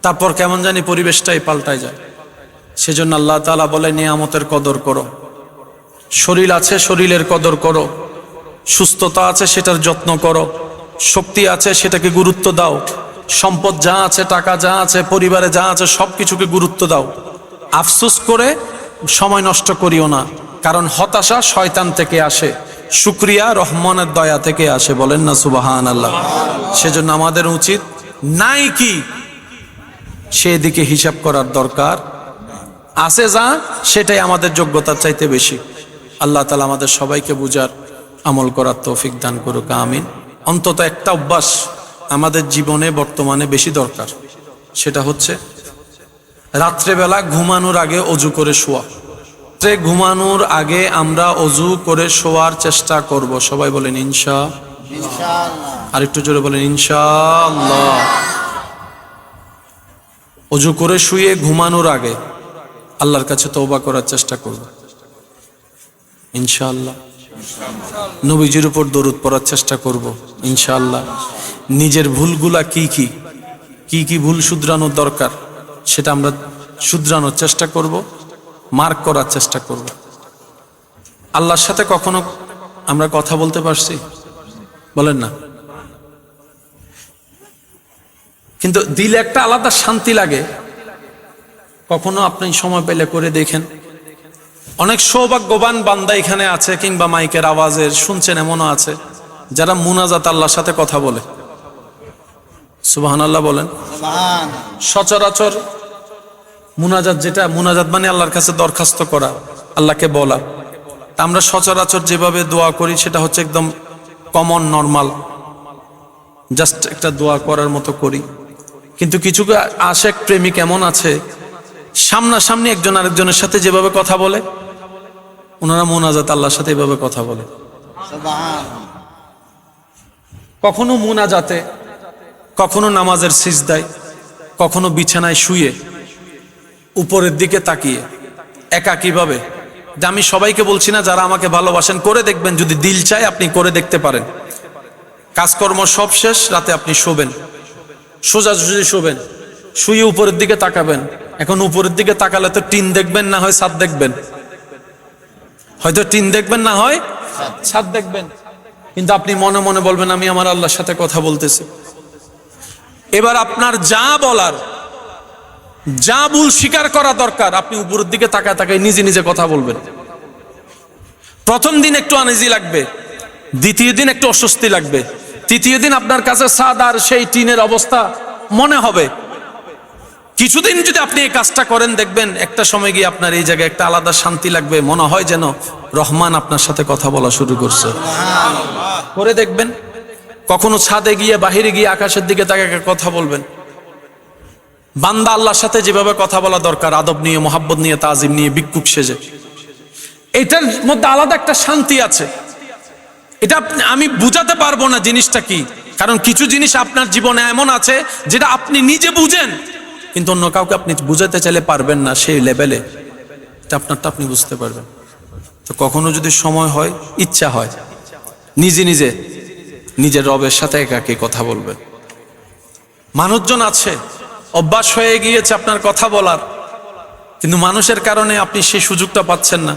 তারপর কেমন জানি পরিবেশটাই পাল্টায় যায়। সেজন্য আল্লাহ তাআলা বলে, নিয়ামতের কদর করো। শরীর আছে, শরীরের কদর করো। সুস্থতা আছে, সেটার যত্ন করো। শক্তি আছে, সেটাকে গুরুত্ব দাও। সম্পদ যা আছে, টাকা যা আছে, পরিবারে যা আছে সব কিছুকে গুরুত্ব দাও। আফসোস করে সময় নষ্ট করিও না, কারণ হতাশা শয়তান থেকে আসে, শুকরিয়া রহমানের দয়া থেকে আসে। বলেন না সুবহানাল্লাহ। সেজন্য আমাদের উচিত নাই কি সেদিকে হিসাব করার দরকার আছে, যা সেটাই আমাদের যোগ্যতার চাইতে বেশি। আল্লাহ তাআলা আমাদের সবাইকে বুঝার, আমল করার তৌফিক দান করুক, আমিন। অন্তত একটা অভ্যাস আমাদের জীবনে বর্তমানে বেশি দরকার, সেটা হচ্ছে রাত্রেবেলা ঘুমানোর আগে অজু করে শোয়া। রাত্রে ঘুমানোর আগে আমরা অজু করে শোয়ার চেষ্টা করব। সবাই বলেন ইনশাআল্লাহ। আর একটু জোরে বলেন ইনশাআল্লাহ। অজু করে শুয়ে ঘুমানোর আগে আল্লাহর কাছে তওবা করার চেষ্টা করব ইনশাআল্লাহ। নবীজির উপর দরুদ পড়ার চেষ্টা করব ইনশাআল্লাহ। নিজের ভুলগুলা কি কি ভুল শুধরানোর দরকার সেটা আমরা শুধরানোর চেষ্টা করব, মার্ক করার চেষ্টা করব। আল্লাহর সাথে কখনো আমরা কথা বলতে পারছি? বলেন না। কিন্তু দিলে একটা আলাদা শান্তি লাগে। কখনো আপনি সময় পেলে করে দেখেন। অনেক সৌভাগ্যবান বান্দা এখানে আছে, কিংবা মাইকের আওয়াজের শুনছেন এমনও আছে যারা মুনাজাত আল্লাহর সাথে কথা বলে। সুবহানাল্লাহ বলেন। সচরাচর মুনাজাত, যেটা মুনাজাত মানে আল্লাহর কাছে দরখাস্ত করা, আল্লাহকে বলা। আমরা সচরাচর যেভাবে দোয়া করি সেটা হচ্ছে একদম কমন, নর্মাল, জাস্ট একটা দোয়া করার মতো করি। কিন্তু কিছু আশেক প্রেমিক এমন আছে, সামনাসামনি একজন আরেকজনের সাথে যেভাবে কথা বলে, ওনারা মুনাজাত আল্লাহর সাথে এভাবে কথা বলে। কখনো মুনাজাতে, কখনো নামাজের সিজদায়, কখনো বিছানায় শুয়ে উপরের দিকে তাকিয়ে একাকীভাবে। আমি সবাইকে বলছি না, যারা আমাকে ভালোবাসেন করে দেখবেন, যদি দিল চায় আপনি করে দেখতে পারেন। কাজকর্ম সব শেষ, রাতে আপনি শোবেন, সোজাসুজি শোবেন, শুয়ে উপরের দিকে তাকাবেন। এখন উপরের দিকে তাকালে তো টিন দেখবেন, না হয় ছাদ দেখবেন। হয়তো টিন দেখবেন, না হয় ছাদ দেখবেন। কিন্তু আপনি মনে মনে বলবেন আমি আমার আল্লাহর সাথে কথা বলতেছি। এবার আপনার যা বলার, যা ভুল স্বীকার করা দরকার, আপনি উপরের দিকে তাকায় তাকায় নিজে নিজে কথা বলবেন। প্রথম দিন একটু আনইজি লাগবে, দ্বিতীয় দিন একটু অস্বস্তি লাগবে, তৃতীয় দিন আপনার কাছে ছাদ আর সেই টিনের অবস্থা মনে হবে। কিছুদিন যদি আপনি এই কাজটা করেন, দেখবেন একটা সময় গিয়ে আপনার এই জায়গায় একটা আলাদা শান্তি লাগবে, মনে হয় যেন রহমান আপনার সাথে কথা বলা শুরু করছে। করে দেখবেন। কখনো ছাদে গিয়ে, বাহিরে গিয়ে আকাশের দিকে তাকিয়ে কথা বলবেন। বান্দা আল্লাহর সাথে যেভাবে কথা বলা দরকার, আদব নিয়ে, মোহাব্বত নিয়ে, তাজিম নিয়ে, ভিক্ষুক সেজে, এটার মধ্যে আলাদা একটা শান্তি আছে। এটা আমি বুঝাতে পারবো না জিনিসটা কি, কারণ কিছু জিনিস আপনার জীবনে এমন আছে যেটা আপনি নিজে বুঝেন, কিন্তু অন্য কাউকে আপনি বুঝাতে চাইলে পারবেন না সেই লেভেলে। এটা আপনারটা আপনি বুঝতে পারবেন। তো কখনো যদি সময় হয়, ইচ্ছা হয়, নিজে নিজে নিজের রবের সাথে একাকী কথা বলবেন। মানুষজন আছে, অভ্যাস হয়ে গিয়েছে আপনার কথা বলার, কিন্তু মানুষের কারণে আপনি সেই সুযোগটা পাচ্ছেন না।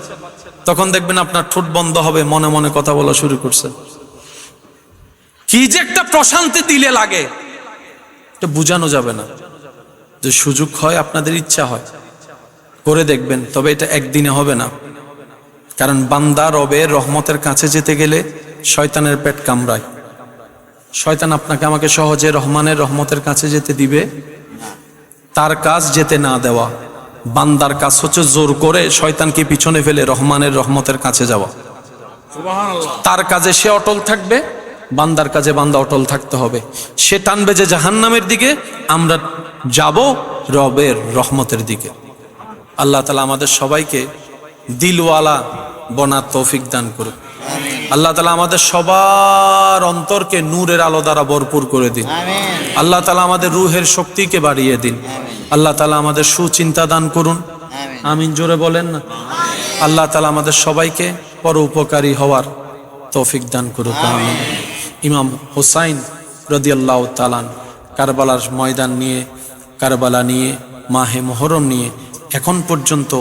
তখন দেখবেন আপনার ঠোঁট বন্ধ হবে, মনে মনে কথা বলা শুরু করছেন। কি যে একটা প্রশান্তি দিলে লাগে, এটা বুঝানো যাবে না। যে সুযোগ হয়, আপনাদের ইচ্ছা হয়, করে দেখবেন। তবে এটা একদিনে হবে না, কারণ বান্দা রবের রহমতের কাছে যেতে গেলে শয়তানের পেট কামড়ায়। শয়তান আপনাকে আমাকে সহজে রহমানের রহমতের কাছে যেতে দিবে? তার কাজ যেতে না দেওয়া। বান্দার কাজ হচ্ছে জোর করে শয়তানকে পিছনে ফেলে রহমানের রহমতের কাছে যাওয়া। তার কাজে সে অটল থাকবে, বান্দার কাজে বান্দা অটল থাকতে হবে। সে টানবে যে জাহান্নামের দিকে, আমরা যাব রবের রহমতের দিকে। আল্লাহ তাআলা আমাদের সবাইকে দিলওয়ালা বনার তৌফিক দান করুক। আল্লাহ তাআলা আমাদের সবার অন্তরকে নূরের আলো দ্বারা ভরপুর করে দিন। আল্লাহ তাআলা আমাদের রুহের শক্তিকে বাড়িয়ে দিন। আল্লাহ তাআলা আমাদের সুচিন্তা দান করুন। আমিন জোরে বলেন না। আল্লাহ তাআলা আমাদের সবাইকে পরোপকারী হওয়ার তৌফিক দান করুক। আমিন। ইমাম হুসাইন রাদিয়াল্লাহু তাআলা কারবালার ময়দান নিয়ে, কারবালা নিয়ে, মাহে মুহররম নিয়ে এখন পর্যন্ত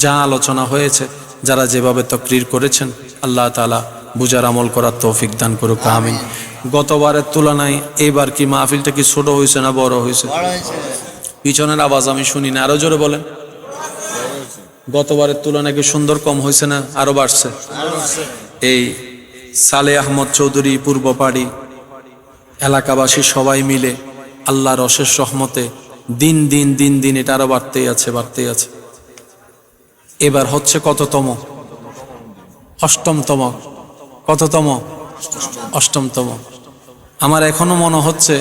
যা আলোচনা হয়েছে, যারা যেভাবে তাকরীর করেছেন, আল্লাহ তাআলা বুঝার আমল করার তৌফিক দান করুক, আমিন। গতবারের তুলনায় এবার কি মাহফিলটা কি ছোট হয়েছে না বড় হয়েছে? পিছনের আওয়াজ আমি শুনি না, আরো জোরে বলেন। গতবারের তুলনায় কি সুন্দর কম হয়েছে না আরো বাড়ছে? এই সালে আহমদ চৌধুরী পূর্বপাড়ি এলাকাবাসী সবাই মিলে আল্লাহর অশেষ রহমতে দিন দিন দিন দিন এটা আরো বাড়তেই আছে। এবার হচ্ছে কততম? অষ্টমতম। কততম? অষ্টমতম। আমার এখনো মনে হচ্ছে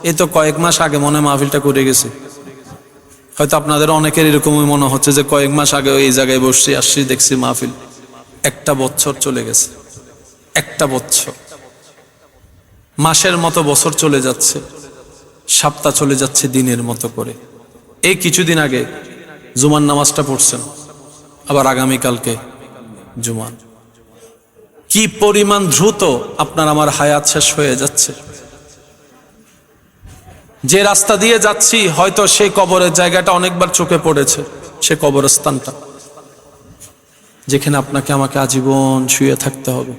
এই তো কয়েক মাস আগে মনে মাহফিলটা করে গেছে। হয়তো আপনাদের অনেকের এরকমই মনে হচ্ছে যে কয়েক মাস আগে এই জায়গায় বসছি, আসছি, দেখছি মাহফিল। একটা বছর চলে গেছে, একটা বছর। মাসের মতো বছর চলে যাচ্ছে, সপ্তাহ চলে যাচ্ছে দিনের মতো করে। এই কিছুদিন আগে জুমার নামাজটা পড়ছেন, আবার আগামীকালকে জুমান। কি পরিমাণ দ্রুত আপনার আমার হায়াত শেষ হয়ে যাচ্ছে। যে রাস্তা দিয়ে যাচ্ছি হয়তো সেই কবরের জায়গাটা অনেকবার চোখে পড়েছে, সে কবরস্থানটা যেখানে আপনাকে আমাকে আজীবন শুয়ে থাকতে হবে।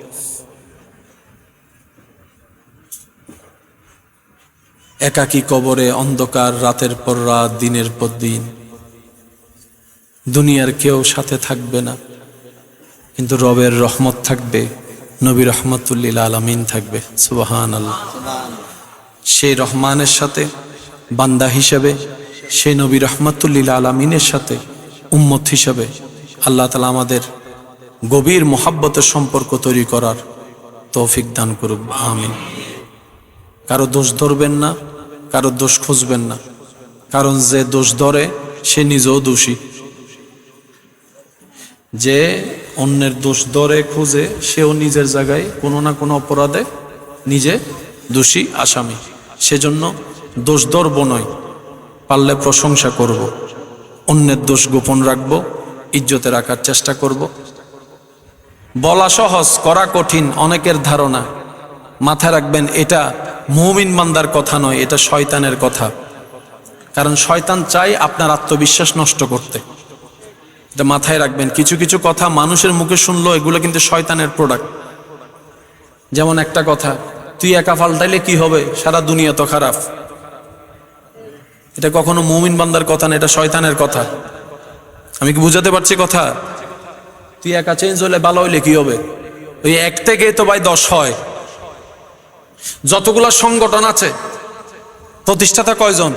একাকী কবরে, অন্ধকার, রাতের পর রাত, দিনের পর দিন। দুনিয়ার কেউ সাথে থাকবে না, কিন্তু রবের রহমত থাকবে, নবী রহমতুল্লিল আলামিন থাকবে। সুবহানাল্লাহ। সেই রহমানের সাথে বান্দা হিসেবে, সেই নবী রহমতুল্লিল আলামিনের সাথে উম্মত হিসেবে আল্লাহ তাআলা আমাদের গভীর মুহাব্বতের সম্পর্ক তৈরি করার তৌফিক দান করুক, আমিন। কারো দোষ ধরবেন না, কারো দোষ খুঁজবেন না, কারণ যে দোষ ধরে সে নিজেও দোষী। যে অন্যের দোষ ধরে খুঁজে সেও নিজের জায়গায় কোনো না কোনো অপরাধে নিজে দোষী, আসামি। সেজন্য দোষ ধরব নয়, পারলে প্রশংসা করব, অন্যের দোষ গোপন রাখব, ইজ্জতে রাখার চেষ্টা করব। বলা সহজ, করা কঠিন অনেকের ধারণা। মাথায় রাখবেন, এটা মুমিন বান্দার কথা নয়, এটা শয়তানের কথা। কারণ শয়তান চায় আপনার আত্মবিশ্বাস নষ্ট করতে। এটা মাথায় রাখবেন। কিছু কিছু কথা মানুষের মুখে শুনলো, এগুলো কিন্তু শয়তানের প্রোডাক্ট। যেমন একটা কথা, তুই একা পাল্টাইলে কি হবে, সারা দুনিয়া তো খারাপ। এটা কখনো মুমিন বান্দার কথা না, এটা শয়তানের কথা। আমি কি বুঝাতে পারছি কথা? তুই একা চেঞ্জ হলে ভালো হইলে কি হবে? ওই এক থেকে তো ভাই 10 হয়। যতগুলা সংগঠন আছে প্রতিষ্ঠাতা কয়জন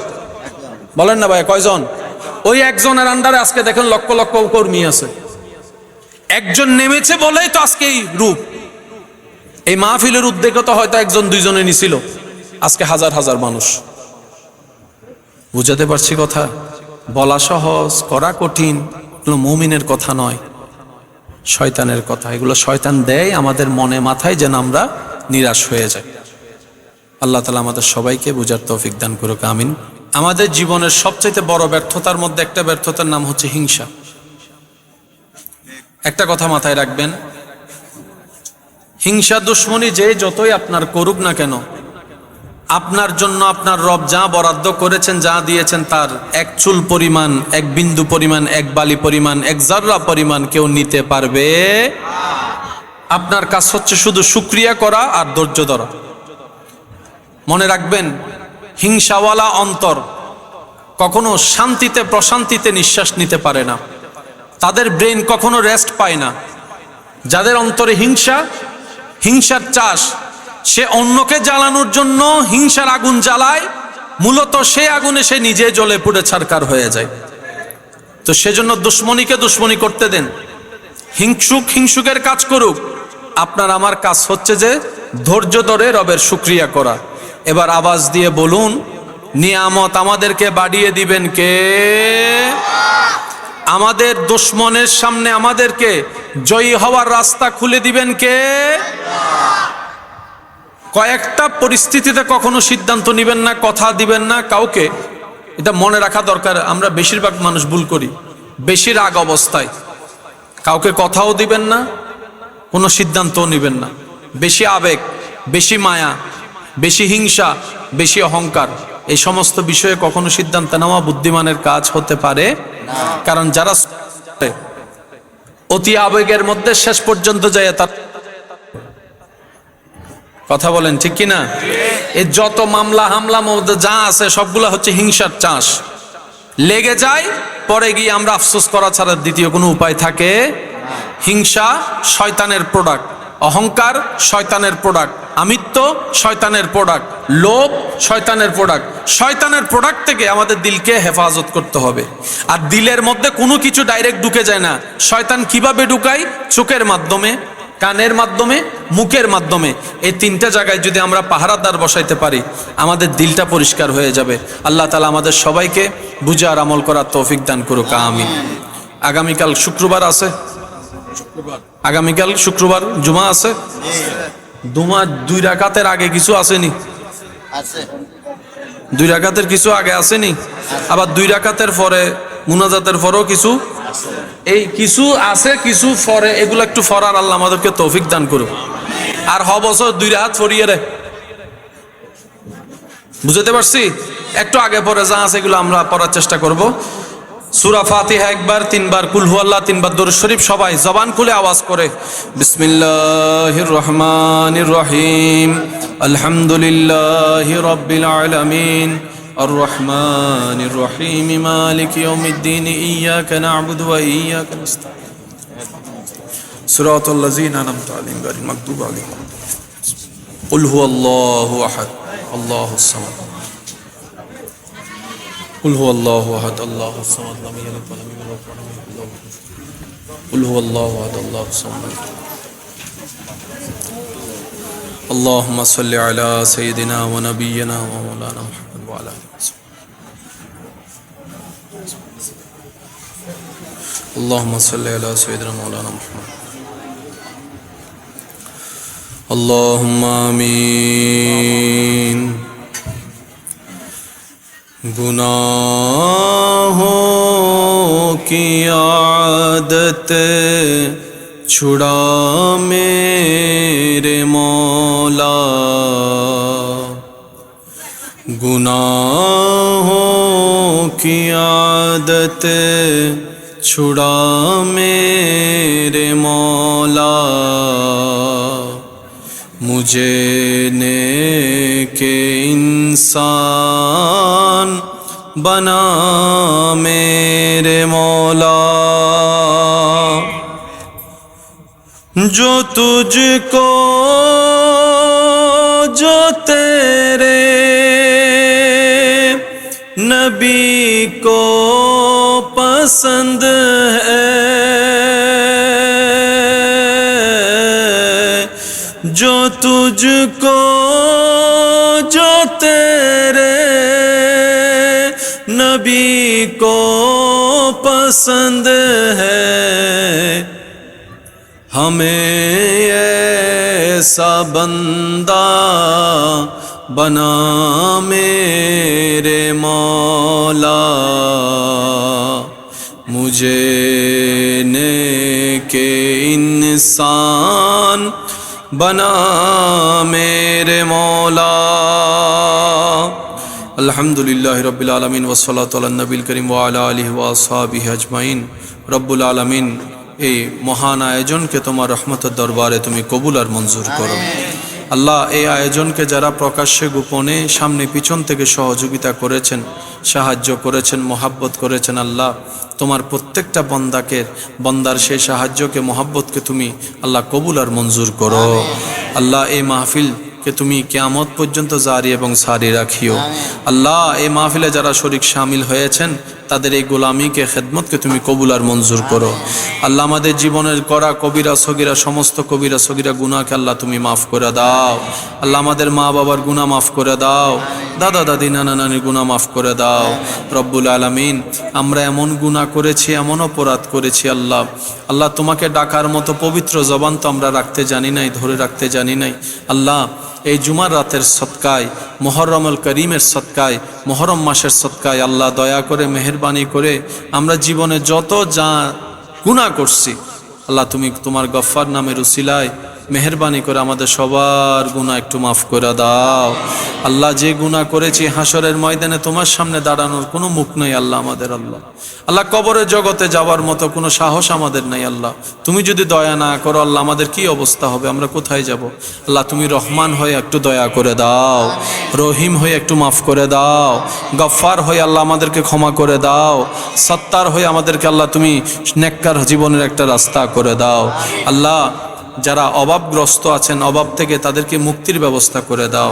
বলেন না ভাই, কয়জন? ওই একজনের আন্ডারে আজকে দেখেন লক্ষ লক্ষ কর্মী আছে। একজন নেমেছে বলেই তো আজকে এই রূপ। এই মাহফিলের উদ্যোগ তো হয়তো একজন দুইজনে নিছিল, আজকে হাজার হাজার মানুষ। বুঝাতে পারছি কথা? বলা সহজ, করা কঠিন। এগুলো মুমিনের কথা নয়, শয়তানের কথা। এগুলো শয়তান দেয় আমাদের মনে মাথায়, যেন আমরা নিরাশ হয়ে যাই। আল্লাহ তাআলা আমাদের সবাইকে বুঝার তৌফিক দান করুক, আমিন। আমাদের জীবনের সবচেয়ে বড় ব্যর্থতার মধ্যে একটা ব্যর্থতার নাম হচ্ছে হিংসা। একটা কথা মাথায় রাখবেন, হিংসা দুশ্মনী যে যতই আপনার করুক না কেন, আপনার জন্য আপনার রব যা বরাদ্দ করেছেন, যা দিয়েছেন, তার এক চুল পরিমাণ, এক বিন্দু পরিমাণ, এক বালি পরিমাণ, এক জাররা পরিমাণ কেউ নিতে পারবে? আপনার কাজ হচ্ছে শুধু শুকরিয়া করা আর ধৈর্য ধরা। মনে রাখবেন, হিংসাওয়ালা অন্তর কখনো শান্তিতে প্রশান্তিতে নিঃশ্বাস নিতে পারে না। তাদের ব্রেন কখনো রেস্ট পায় না। যাদের অন্তরে হিংসা, হিংসার চাষ, সে অন্যকে জ্বালানোর জন্য হিংসার আগুন জ্বালায়, মূলত সে আগুনে সে নিজে জ্বলে পুড়ে ছারখার হয়ে যায়। তো সেজন্য দুশ্মনীকে দুশ্মনী করতে দেন, হিংসুক হিংসুকের কাজ করুক। আপনার আমার কাজ হচ্ছে যে ধৈর্য ধরে রবের শুকরিয়া করা। এবার আওয়াজ দিয়ে বলুন, নিয়ামত আমাদেরকে বাড়িয়ে দিবেন কে? আমাদের দুশ্মনের সামনে আমাদেরকে জয়ী হওয়ার রাস্তা খুলে দিবেন কে? কয়েকটা পরিস্থিতিতে কখনো সিদ্ধান্ত নিবেন না, কথা দিবেন না কাউকে। এটা মনে রাখা দরকার। আমরা বেশিরভাগ মানুষ ভুল করি। বেশি রাগ অবস্থায় কাউকে কথাও দিবেন না, কোনো সিদ্ধান্তও নিবেন না। বেশি আবেগ, বেশি মায়া, বেশি হিংসা, বেশি অহংকার, এই সমস্ত বিষয়ে কখনো সিদ্ধান্ত নেওয়া বুদ্ধিমানের কাজ হতে পারে না। কারণ যারা অতি আবেগের মধ্যে শেষ পর্যন্ত যায়, তার কথা বলেন ঠিক কিনা? এই যত মামলা হামলা মধ্যে যা আছে সবগুলা হচ্ছে হিংসার চাষ। লেগে যায়, পরে গিয়ে আমরা আফসোস করা ছাড়া দ্বিতীয় কোনো উপায় থাকে। হিংসা শয়তানের প্রোডাক্ট, অহংকার শয়তানের প্রোডাক্ট, আমিত্ব শয়তানের প্রোডাক্ট, লোভ শয়তানের প্রোডাক্ট। শয়তানের প্রোডাক্ট থেকে আমাদের দিলকে হেফাজত করতে হবে। আর দিলের মধ্যে কোনো কিছু ডাইরেক্ট ঢুকে যায় না। শয়তান কিভাবে ঢুকায়? চোখের মাধ্যমে, কানের মাধ্যমে, মুখের মাধ্যমে। এই তিনটা জায়গায় যদি আমরা পাহারাদার বসাইতে পারি, আমাদের দিলটা পরিষ্কার হয়ে যাবে। আল্লাহ তাআলা আমাদের সবাইকে বুঝে আর আমল করার তৌফিক দান করুক, আমিন। আগামীকাল শুক্রবার আছে, আগামীকাল শুক্রবার জুমা আছে। জুমা 2 রাকাতের আগে কিছু আসেনি? 2 রাকাতের কিছু আগে আসেনি? আবার 2 রাকাতের পরে মুনাজাতের পরেও কিছু, এই কিছু আছে কিছু পরে। এগুলো একটু ফরার আল্লাহ আমাদেরকে তৌফিক দান করুক। আর বছর 2 রাকাত ফরিয়ে রে, বুঝতে পারছি? একটু আগে পরে যা আছে এগুলো আমরা পড়ার চেষ্টা করব। সূরা ফাতিহা একবার, 3 বার কুল হুয়াল্লাহ, 3 বার দরুদ শরীফ। সবাই জবান খুলে আওয়াজ করে বিসমিল্লাহির রহমানির রহিম, আলহামদুলিল্লাহি রাব্বিল আলামিন, আর রহমানির রহিম, মালিকি ইয়াউমিদ্দিন, ইয়্যাকা না'বুদু ওয়া ইয়্যাকা নাস্তাঈন, সিরাতাল লাযীনা আন'আমতা আলাইহিম গায়রিল মাগদুবি আলাইহিম। কুল হুয়াল্লাহু আহাদ, আল্লাহুস সামাদ। قل هو الله أحد الله الصمد لم يلد ولم يولد ولم يكن له كفوا أحد. قل هو الله أحد الله الصمد. اللهم صل على سيدنا ونبينا ومولانا محمد وعلى آله وصحبه. اللهم صل على سيدنا مولانا محمد. اللهم آمين. गुनाहों की आदत छुड़ा मेरे मौला, गुनाहों की आदत छुड़ा मेरे मौला, मुझे नेके इंसान बना मेरे मौला। जो तुझको, जो तेरे नबी को पसंद है, जो तुझको, जो तेरे नबी को पसंद है, हमें ऐसा बंदा बना मेरे मौला, मुझे नेके इंसान बना मेरे मौला। अल्हम्दुलिल्लाहि रब्बिल आलमीन वस्सलातु अला नबील करीम व अला आलिहि व আসহাবিহি আজমাইন। রব্বুল আলামিন, এই মহান আয়োজনকে তোমার রহমতের দরবারে তুমি কবুল আর মঞ্জুর করো। আল্লাহ, এই আয়োজনকে যারা প্রকাশ্যে গোপনে সামনে পিছন থেকে সহযোগিতা করেছেন, সাহায্য করেছেন, মহাব্বত করেছেন, আল্লাহ তোমার প্রত্যেকটা বন্দার সেই সাহায্যকে, মহাব্বতকে তুমি আল্লাহ কবুল আর মঞ্জুর করো। আল্লাহ, এই মাহফিলকে তুমি কিয়ামত পর্যন্ত জারি এবং সারি রাখিও। আল্লাহ, এই মাহফিলে যারা শরীক শামিল হয়েছেন তাদের এই গোলামিকে, খেদমতকে তুমি কবুল আর মঞ্জুর করো। আল্লাহ, আমাদের জীবনের করা কবিরা সগীরা, সমস্ত কবিরা সগীরা গুনাহকে আল্লাহ তুমি মাফ করে দাও। আল্লাহ, আমাদের মা বাবার গুনাহ মাফ করে দাও, দাদা দাদি নানা নানির গুনাহ মাফ করে দাও। রব্বুল আলামিন, আমরা এমন গুনাহ করেছি, এমন অপরাধ করেছি আল্লাহ, আল্লাহ তোমাকে ডাকার মতো পবিত্র জবান তো আমরা রাখতে জানি নাই, ধরে রাখতে জানি নাই। আল্লাহ, এই জুমার রাতের সদকায়, মুহররমুল করিমের সদকায়, মুহররম মাসের সদকায় আল্লাহ দয়া করে, মেহেরবানি করে আমরা জীবনে যত যা গুনাহ করছি আল্লাহ তুমি তোমার গফফার নামের উসিলায় মেহেরবানি করে আমাদের সবার গুনাহ একটু মাফ করে দাও। আল্লাহ, যে গুনাহ করেছি হাসরের ময়দানে তোমার সামনে দাঁড়ানোর কোনো মুখ নেই আল্লাহ আমাদের। আল্লাহ আল্লাহ কবরের জগতে যাওয়ার মতো কোনো সাহস আমাদের নেই আল্লাহ। তুমি যদি দয়া না করো আল্লাহ, আমাদের কি অবস্থা হবে, আমরা কোথায় যাব? আল্লাহ তুমি রহমান হয়ে একটু দয়া করে দাও, রহিম হয়ে একটু মাফ করে দাও, গফফার হয়ে আল্লাহ আমাদেরকে ক্ষমা করে দাও, সত্তার হয়ে আমাদেরকে আল্লাহ তুমি নেককার জীবনের একটা রাস্তা করে দাও। আল্লাহ যারা অভাবগ্রস্ত আছেন, অভাব থেকে তাদেরকে মুক্তির ব্যবস্থা করে দাও।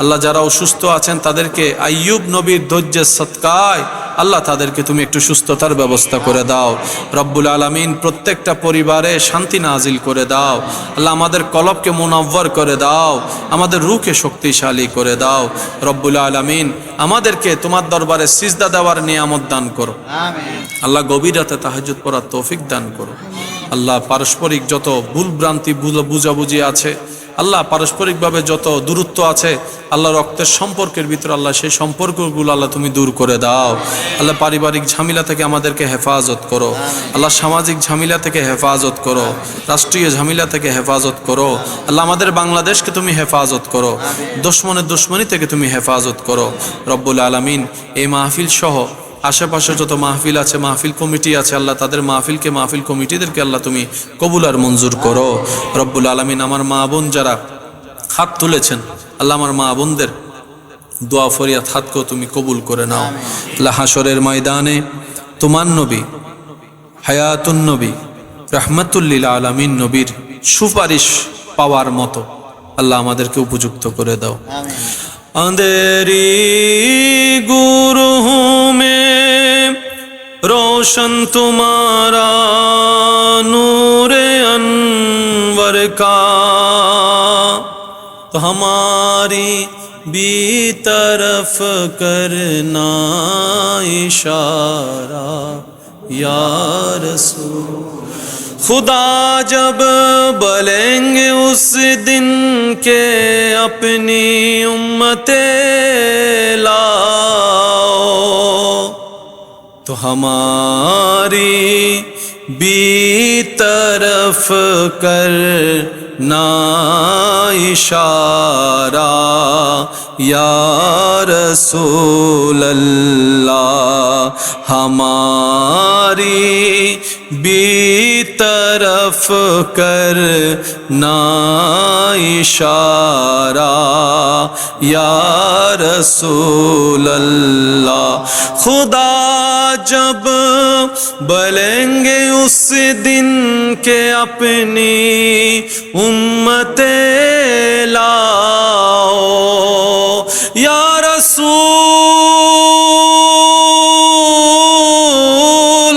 আল্লাহ যারা অসুস্থ আছেন তাদেরকে আইয়ুব নবীর ধৈর্যের সৎকায় আল্লাহ তাদেরকে তুমি একটু সুস্থতার ব্যবস্থা করে দাও। রব্বুল আলামিন প্রত্যেকটা পরিবারে শান্তি নাজিল করে দাও। আল্লাহ আমাদের কলবকে মুনাব্বর করে দাও, আমাদের রূহকে শক্তিশালী করে দাও। রব্বুল আলামিন আমাদেরকে তোমার দরবারে সিজদা দেওয়ার নিয়ামত দান করো। আল্লাহ গভীর রাতে তাহাজ্জুদ পড়ার তৌফিক দান করো। আল্লাহ পারস্পরিক যত ভুল ভ্রান্তি বুঝাবুঝি আছে, আল্লাহ পারস্পরিকভাবে যত দূরত্ব আছে আল্লাহ রক্তের সম্পর্কের ভিতরে আল্লাহ সেই সম্পর্কগুলো আল্লাহ তুমি দূর করে দাও। আল্লাহ পারিবারিক ঝামেলা থেকে আমাদেরকে হেফাজত করো। আল্লাহ সামাজিক ঝামেলা থেকে হেফাজত করো, রাষ্ট্রীয় ঝামেলা থেকে হেফাজত করো। আল্লাহ আমাদের বাংলাদেশকে তুমি হেফাজত করো, দুশমনের দুশমনি থেকে তুমি হেফাজত করো। রব্বুল আলামিন এই মাহফিল সহ আশেপাশে যত মাহফিল আছে, মাহফিল কমিটি আছে আল্লাহ, তাদের মাহফিলকে, মাহফিল কমিটিদেরকে আল্লাহ তুমি কবুল আর মঞ্জুর করো। রব্বুল আলামিন আমার মা বোন যারা হাত তুলেছেন আল্লাহ, আমার মা বোনদের দোয়া ফরিয়াদ হাতকেও তুমি কবুল করে নাও। আল্লাহ হাসরের ময়দানে তোমার নবী হায়াতুন নবী রাহমাতুল লিল আলামিন নবীর সুপারিশ পাওয়ার মতো আল্লাহ আমাদেরকে উপযুক্ত করে দাও। अंधेरी गुरुओं में रोशन तुम्हारा नूर अनवर का, तो हमारी भी तरफ करना इशारा या रसूल। खुदा जब बुलाएंगे उस दिन के अपनी उम्मते लाओ, तो हमारी भी तरफ करना इशारा या रसूल अल्लाह। हमारी भी तरफ करना इशारा या रसूल अल्लाह। खुदा जब बुलाएंगे उस दिन के अपनी उम्मते लाओ, या रसूल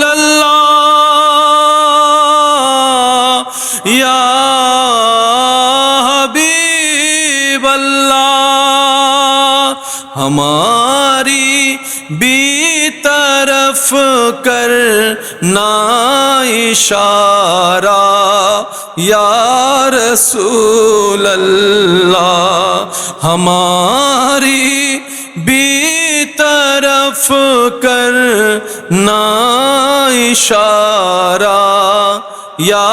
अल्लाह, या हबीब अल्लाह। हमारी भी तरफ करना इशारा या रसूल अल्लाह। हमारी भी तरफ करना इशारा या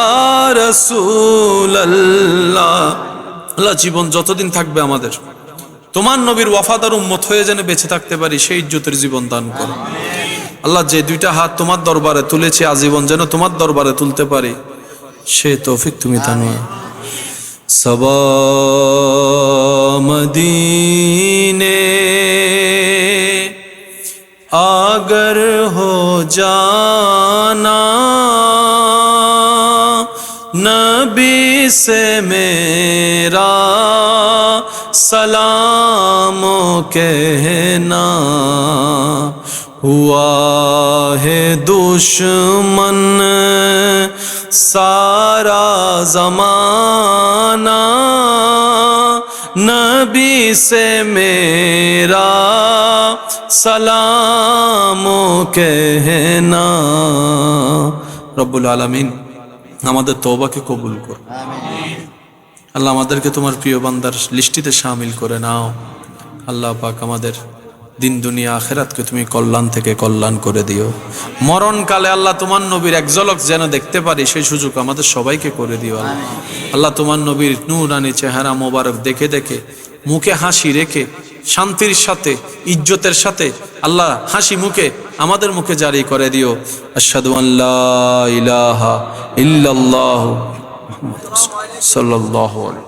रसूल अल्लाह। আল্লাহ জীবন যতদিন থাকবে আমাদের তোমার নবীর ওয়াফাদার উম্মত হয়ে যেন বেঁচে থাকতে পারি, সেই ইজ্জতের জীবন দান করো আল্লাহ। যে দুইটা হাত তোমার দরবারে তুলেছি আজীবন যেন তোমার দরবারে তুলতে পারি, সে তৌফিক তুমি দান করো। सबा मदीने आगर हो जाना, नबी से मेरा सलाम कहना। हुआ है दुश्मन सारा जमाना, नबी से मेरा सलाम कहना। রব্বুল আলামিন আমাদের তওবাকে কবুল করো। আল্লাহ আমাদেরকে তোমার প্রিয় বান্দার লিস্টিতে শামিল করে নাও। আল্লাহ পাক আমাদের দিন দুনিয়া আখেরাতকে তুমি কল্যাণ থেকে কল্যাণ করে দিও। মরণকালে আল্লাহ তোমার নবীর এক ঝলক যেন দেখতে পারি, সেই সুযোগ আমাদের সবাইকে করে দিও আল্লাহ। আল্লাহ তোমার নবীর নূরানি চেহারা মোবারক দেখে দেখে মুখে হাসি রেখে শান্তির সাথে ইজ্জতের সাথে আল্লাহ হাসি মুখে আমাদের মুখে জারি করে দিও। আশহাদু আল্লা ইলাহা ইল্লাল্লাহু মুহাম্মাদুর রাসূলুল্লাহ সাল্লাল্লাহু আলাইহি